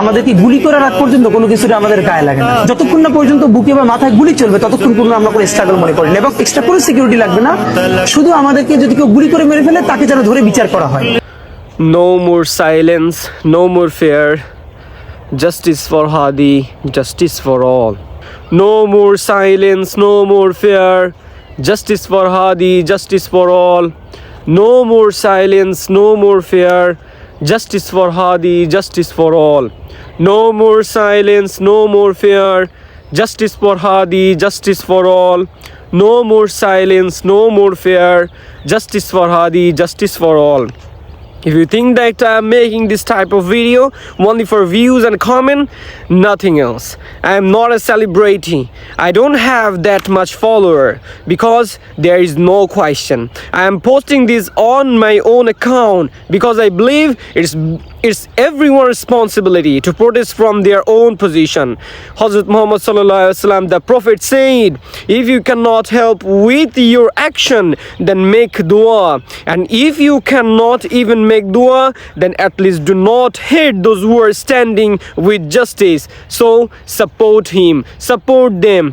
আমাদেরকে গুলি করার আগ পর্যন্ত কোনো কিছুটা আমাদের গায়ে লাগে না। যতক্ষণ না পর্যন্ত বুকে বা মাথায় গুলি চলবে ততক্ষণ পর্যন্ত আমরা কোনো স্ট্রাগল মনে করি না, এবং এক্সট্রা কোনো সিকিউরিটি লাগবে না। শুধু আমাদেরকে যদি কেউ গুলি করে মেরে ফেলে তাকে যেন ধরে বিচার করা হয়। No more silence, no more fear. Justice for Hadi, justice for all. No more silence, no more fear. Justice for Hadi, justice for all. No more silence, no more fear. Justice for Hadi, justice for all. No more silence, no more fear. Justice for Hadi, justice for all. No more silence, no more fear. Justice for Hadi, justice for all. If you think that I'm making this type of video only for views and comment, nothing else. I am not a celebrity. I don't have that much follower because there is no question. I am posting this on my own account because I believe it's everyone's responsibility to protest from their own position. Hazrat Muhammad sallallahu alaihi wasallam, the Prophet said, if you cannot help with your action, then make dua. And if you cannot even make dua, then at least do not hate those who are standing with justice. So support him, support them.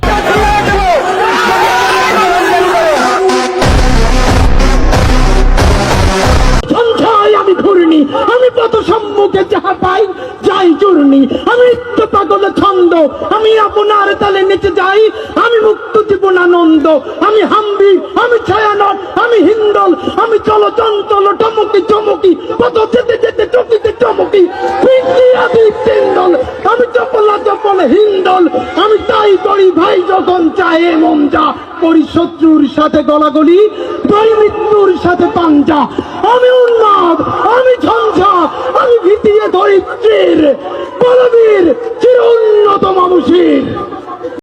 আমি ঘূর্ণি, আমি পথ সম্মুখে যাহা পাই যাই চূর্ণি, আমি নিত্য পাগল ছন্দ, আমি আপনার তালে নেচে যাই, আমি মুক্ত জীবন আনন্দ, আমি হাম্বি, আমি ছায়ানট, আমি হিন্দল, আমি চলো চঞ্চল টমকি চমকি, পথ যেতে যেতে চকিতে চমকি, আদি তিন্দল, আমি চপলা চপল হিন্দল, আমি তাই করি ভাই যখন চাহে মন যা, করি শত্রুর সাথে গলাগলি, করি মৃত্যুর সাথে পাঞ্জা, আমি উন্মাদ, আমি ঝঞ্ঝা, আমি ভীতিয়ে ধরিত্রীর বলবীর চির উন্নত মানুষের।